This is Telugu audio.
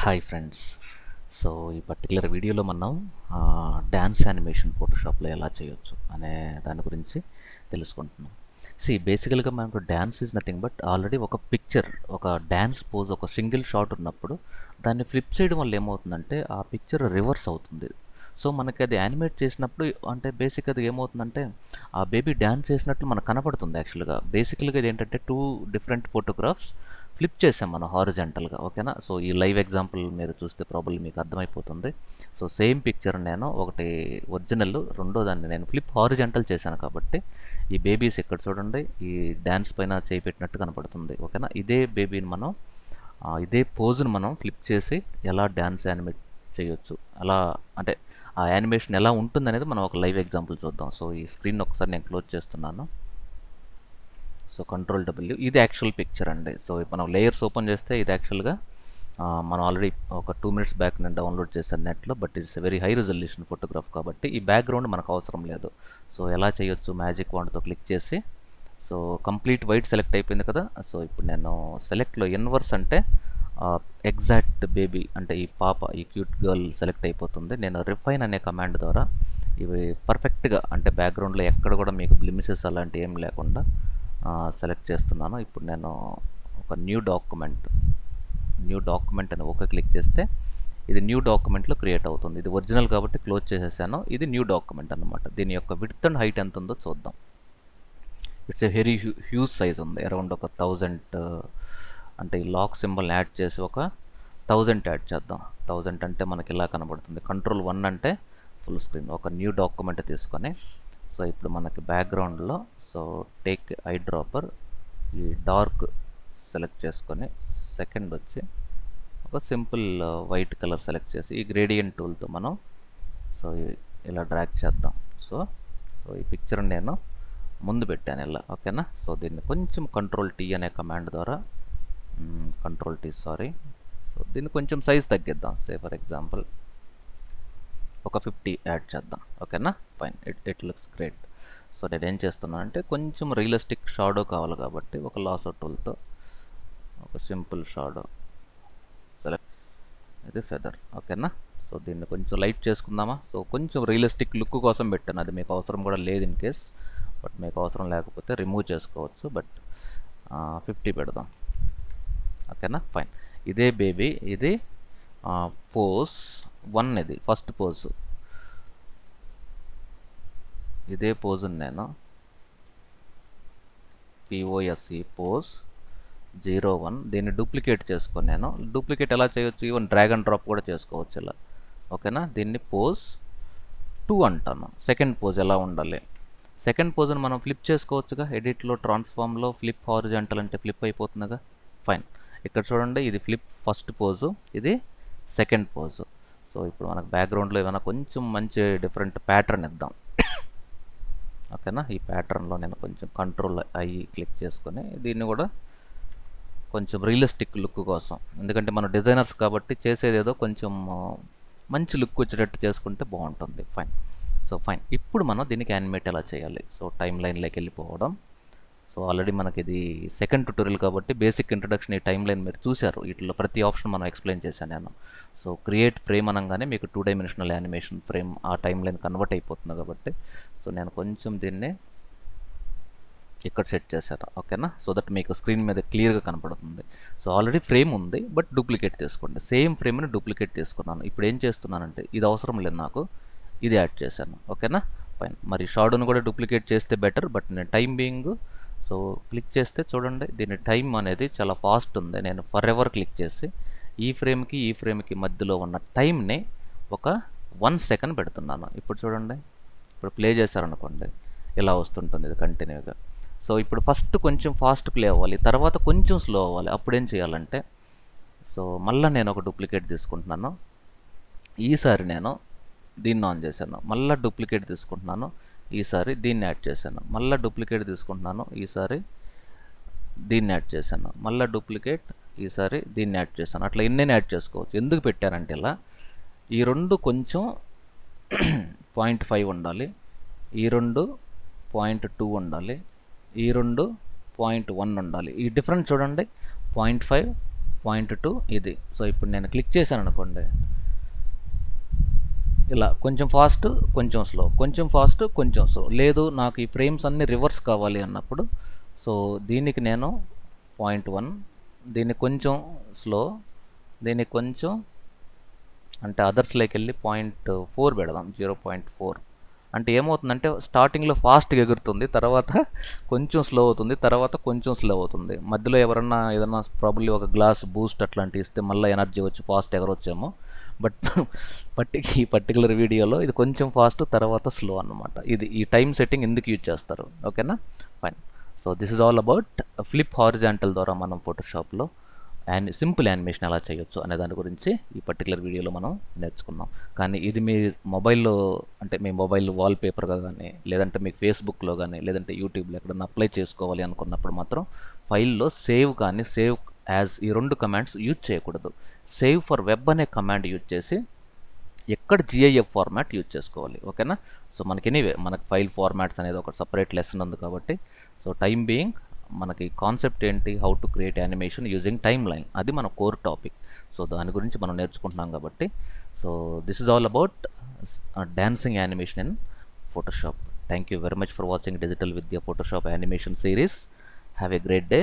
Hi friends. సో ఈ పర్టికులర్ వీడియోలో మనం డ్యాన్స్ యానిమేషన్ ఫోటోషాప్లో ఎలా చేయొచ్చు అనే దాని గురించి తెలుసుకుంటున్నాం. బేసికల్గా మనకు dance is nothing but already ఒక పిక్చర్, ఒక డ్యాన్స్ పోజ్, ఒక సింగిల్ షాట్ ఉన్నప్పుడు దాన్ని ఫ్లిప్ చేయడం వల్ల ఏమవుతుందంటే ఆ పిక్చర్ రివర్స్ అవుతుంది. సో మనకి అది యానిమేట్ చేసినప్పుడు అంటే బేసిక్ అది ఏమవుతుందంటే ఆ బేబీ డ్యాన్స్ చేసినట్లు మనకు కనపడుతుంది. యాక్చువల్గా బేసికల్గా ఇది ఏంటంటే 2 డిఫరెంట్ ఫోటోగ్రాఫ్స్ ఫ్లిప్ చేసాం మనం హారిజాంటల్గా. ఓకేనా? సో ఈ లైవ్ ఎగ్జాంపుల్ మీరు చూస్తే ప్రాబ్లీ మీకు అర్థమైపోతుంది. సో సేమ్ పిక్చర్ నేను ఒకటి ఒరిజినల్, రెండో దాన్ని నేను ఫ్లిప్ హారిజాంటల్ చేశాను కాబట్టి ఈ బేబీస్ ఇక్కడ చూడండి, ఈ డ్యాన్స్ పైన చేయి పెట్టినట్టు కనపడుతుంది. ఓకేనా? ఇదే బేబీని మనం ఇదే పోజ్ని మనం ఫ్లిప్ చేసి ఎలా డ్యాన్స్ యానిమేట్ చేయొచ్చు, అలా అంటే ఆ యానిమేషన్ ఎలా ఉంటుంది అనేది మనం ఒక లైవ్ ఎగ్జాంపుల్ చూద్దాం. సో ఈ స్క్రీన్ ఒకసారి నేను క్లోజ్ చేస్తున్నాను. సో కంట్రోల్ డబ్ల్యూ, ఇది యాక్చువల్ పిక్చర్ అండి. సో మనం లేయర్స్ ఓపెన్ చేస్తే ఇది యాక్చువల్గా మనం ఆల్రెడీ ఒక 2 minutes బ్యాక్ నేను డౌన్లోడ్ చేశాను నెట్లో. But it's very high resolution photograph కాబట్టి ఈ బ్యాక్గ్రౌండ్ మనకు అవసరం లేదు. సో ఎలా చేయొచ్చు, మ్యాజిక్ వాండ్తో క్లిక్ చేసి, సో కంప్లీట్ వైట్ సెలెక్ట్ అయిపోయింది కదా. సో ఇప్పుడు నేను సెలెక్ట్లో ఇన్వర్స్ అంటే ఎగ్జాక్ట్ బేబీ అంటే ఈ పాప, ఈ క్యూట్ గర్ల్ సెలెక్ట్ అయిపోతుంది. నేను రిఫైన్ అనే కమాండ్ ద్వారా ఇవి పర్ఫెక్ట్గా అంటే బ్యాక్గ్రౌండ్లో ఎక్కడ కూడా మీకు బ్లిమిసెస్ అలాంటి ఏం లేకుండా సెలెక్ట్ చేస్తున్నాను. ఇప్పుడు నేను ఒక న్యూ డాక్యుమెంట్ అని ఒక క్లిక్ చేస్తే ఇది న్యూ డాక్యుమెంట్లో క్రియేట్ అవుతుంది. ఇది ఒరిజినల్ కాబట్టి క్లోజ్ చేసేసాను. ఇది న్యూ డాక్యుమెంట్ అనమాట. దీని యొక్క విడ్త్ అండ్ హైట్ ఎంత ఉందో చూద్దాం. It's a very huge size ఉంది. అరౌండ్ ఒక 1000 అంటే ఈ లాక్ సింబల్ యాడ్ చేసి ఒక 1000 యాడ్ చేద్దాం. 1000 అంటే మనకి ఇలా కనబడుతుంది. కంట్రోల్ 1 అంటే ఫుల్ స్క్రీన్. ఒక న్యూ డాక్యుమెంట్ తీసుకొని, సో ఇప్పుడు మనకి బ్యాక్గ్రౌండ్లో సో టేక్ ఐ డ్రాపర్, ఈ డార్క్ సెలెక్ట్ చేసుకొని సెకండ్ వచ్చి ఒక సింపుల్ వైట్ కలర్ సెలెక్ట్ చేసి ఈ గ్రేడియంట్ టూల్తో మనం సో ఇలా డ్రాగ్ చేద్దాం. సో ఈ పిక్చర్ నేను ముందు పెట్టాను ఇలా. ఓకేనా? సో దీన్ని కొంచెం కంట్రోల్ టీ అనే కమాండ్ ద్వారా సో దీన్ని కొంచెం సైజ్ తగ్గిద్దాం. ఫర్ ఎగ్జాంపుల్ ఒక 50 యాడ్ చేద్దాం. ఓకేనా? Fine, it looks great. So నేను ఏం చేస్తున్నాను అంటే కొంచెం రియలిస్టిక్ షాడో కావాలి కాబట్టి ఒక లాసో టూల్తో ఒక సింపుల్ షాడో సెలెక్ట్, ఇది ఫెదర్. ఓకేనా? సో దీన్ని కొంచెం లైట్ చేసుకుందామా. సో కొంచెం రియలిస్టిక్ లుక్ కోసం పెట్టాను. అది మీకు అవసరం కూడా లేదు ఇన్ కేస్, బట్ మీకు అవసరం లేకపోతే రిమూవ్ చేసుకోవచ్చు. బట్ 50 పెడదాం. ఓకేనా? ఫైన్. ఇదే బేబీ, ఇది పోజ్ 1, ఇది ఫస్ట్ పోజ్. ఇదే పోజ్ నేను POSE పోజ్ 01 దీన్ని డూప్లికేట్ చేసుకొని నేను డూప్లికేట్ ఎలా చేయొచ్చు, ఈవెన్ డ్రాగ్ అండ్ డ్రాప్ కూడా చేసుకోవచ్చు ఇలా. ఓకేనా? దీన్ని పోజ్ 2 అంటాను. సెకండ్ పోజ్ ఎలా ఉండాలి, సెకండ్ పోజ్ని మనం ఫ్లిప్ చేసుకోవచ్చుగా. ఎడిట్లో ట్రాన్స్ఫార్మ్లో ఫ్లిప్ హారిజాంటల్ అంటే ఫ్లిప్ అయిపోతుందిగా. ఫైన్, ఇక్కడ చూడండి, ఇది ఫ్లిప్ ఫస్ట్ పోజు, ఇది సెకండ్ పోజు. సో ఇప్పుడు మనకు బ్యాక్గ్రౌండ్లో ఏమైనా కొంచెం మంచి డిఫరెంట్ ప్యాటర్న్ ఇద్దాం. ఓకేనా? ఈ ప్యాటర్న్లో నేను కొంచెం కంట్రోల్ క్లిక్ చేసుకొని దీన్ని కూడా కొంచెం రియలిస్టిక్ లుక్ కోసం, ఎందుకంటే మన డిజైనర్స్ కాబట్టి చేసేదేదో కొంచెం మంచి లుక్ వచ్చేటట్టు చేసుకుంటే బాగుంటుంది. ఫైన్. ఇప్పుడు మనం దీనికి యానిమేట్ ఎలా చేయాలి. సో టైమ్ లైన్లోకి వెళ్ళిపోవడం. సో ఆల్రెడీ మనకి ఇది సెకండ్ ట్యూటోరియల్ కాబట్టి బేసిక్ ఇంట్రడక్షన్, ఈ టైమ్ లైన్ మీరు చూశారు. వీటిలో ప్రతి ఆప్షన్ మనం ఎక్స్ప్లెయిన్ చేశాను నేను. సో క్రియేట్ ఫ్రేమ్ అనగానే మీకు 2 dimensional యానిమేషన్ ఫ్రేమ్ ఆ టైమ్ లైన్ కన్వర్ట్ అయిపోతుంది కాబట్టి సో నేను కొంచెం దీన్ని ఇక్కడ సెట్ చేశాను. ఓకేనా? సో దట్ మీకు స్క్రీన్ మీద క్లియర్గా కనపడుతుంది. సో ఆల్రెడీ ఫ్రేమ్ ఉంది, బట్ డూప్లికేట్ తీసుకోండి. సేమ్ ఫ్రేమ్ని డూప్లికేట్ తీసుకున్నాను. ఇప్పుడు ఏం చేస్తున్నానంటే ఇది అవసరం లేదు నాకు, ఇది యాడ్ చేశాను. ఓకేనా? ఫైన్. మరి షాడోను కూడా డూప్లికేట్ చేస్తే బెటర్, బట్ నేను టైం బీయింగ్ సో క్లిక్ చేస్తే చూడండి, దీని టైం అనేది చాలా ఫాస్ట్ ఉంది. నేను ఫర్ ఎవర్ క్లిక్ చేసి ఈ ఫ్రేమ్కి మధ్యలో ఉన్న టైంని ఒక 1 second పెడుతున్నాను. ఇప్పుడు చూడండి, ఇప్పుడు ప్లే చేశారనుకోండి ఇలా వస్తుంటుంది ఇది కంటిన్యూగా. సో ఇప్పుడు ఫస్ట్ కొంచెం ఫాస్ట్ ప్లే అవ్వాలి, తర్వాత కొంచెం స్లో అవ్వాలి. అప్పుడు ఏం చేయాలంటే సో మళ్ళీ నేను ఒక డూప్లికేట్ తీసుకుంటున్నాను. ఈసారి నేను దీన్ని ఆన్ చేశాను, మళ్ళీ డూప్లికేట్ తీసుకుంటున్నాను. ఈసారి దీన్ని యాడ్ చేశాను, మళ్ళీ డూప్లికేట్ తీసుకుంటున్నాను. ఈసారి దీన్ని యాడ్ చేశాను, మళ్ళీ డూప్లికేట్, ఈసారి దీన్ని యాడ్ చేశాను. అట్లా ఎన్నైనా యాడ్ చేసుకోవచ్చు. ఎందుకు పెట్టారంటే ఇలా ఈ రెండు కొంచెం 0.5 ఉండాలి, ఈ రెండు 0.2 ఉండాలి, ఈ రెండు 0.1 ఉండాలి. ఈ డిఫరెన్స్ చూడండి, 0.5, పాయింట్ టు ఇది. సో ఇప్పుడు నేను క్లిక్ చేశాను అనుకోండి, ఇలా కొంచెం ఫాస్ట్ కొంచెం స్లో, కొంచెం ఫాస్ట్ కొంచెం స్లో. లేదు నాకు ఈ ఫ్రేమ్స్ అన్ని రివర్స్ కావాలి అన్నప్పుడు, సో దీనికి నేను 0.1, దీన్ని కొంచెం స్లో, దీనికి కొంచెం అంటే అదర్స్లోకి వెళ్ళి 0.4 పెడదాం, 0.4. అంటే ఏమవుతుందంటే స్టార్టింగ్లో ఫాస్ట్గా ఎగురుతుంది, తర్వాత కొంచెం స్లో అవుతుంది, తర్వాత కొంచెం స్లో అవుతుంది. మధ్యలో ఎవరన్నా ఏదన్నా ప్రాబ్లీ ఒక గ్లాస్ బూస్ట్ అట్లాంటివి ఇస్తే మళ్ళీ ఎనర్జీ వచ్చి ఫాస్ట్ ఎగరొచ్చేమో. బట్ ఈ పర్టికులర్ వీడియోలో ఇది కొంచెం ఫాస్ట్ తర్వాత స్లో అన్నమాట. ఇది ఈ టైం సెట్టింగ్ ఎందుకు యూజ్ చేస్తారు, ఓకేనా? Fine. So this is all about flip horizontal ద్వారా మనం ఫోటోషాప్లో సింపుల్ యానిమేషన్ ఎలా చేయొచ్చు అనే దాని గురించి ఈ పర్టికులర్ వీడియోలో మనం నేర్చుకున్నాం. కానీ ఇది మీ మొబైల్లో, అంటే మీ మొబైల్ వాల్పేపర్గా కానీ, లేదంటే మీకు ఫేస్బుక్లో కానీ, లేదంటే యూట్యూబ్లో ఎక్కడన్నా అప్లై చేసుకోవాలి అనుకున్నప్పుడు మాత్రం ఫైల్లో సేవ్ కానీ, సేవ్ యాజ్ ఈ రెండు కమాండ్స్ యూజ్ చేయకూడదు. సేవ్ ఫర్ వెబ్ అనే కమాండ్ యూజ్ చేసి ఎక్కడ GIF ఫార్మాట్ యూజ్ చేసుకోవాలి, ఓకేనా? సో మనకి ఎనీవే మనకి ఫైల్ ఫార్మాట్స్ అనేది ఒక సపరేట్ లెసన్ ఉంది కాబట్టి, సో టైం బీయింగ్ మనకి కాన్సెప్ట్ ఏంటి, how to create animation using time line, అది మన కోర్ టాపిక్. సో దాని గురించి మనం నేర్చుకుంటున్నాం కాబట్టి, so this is all about dancing animation in Photoshop. Thank you very much for watching digital Vidya Photoshop animation series. Have a great day.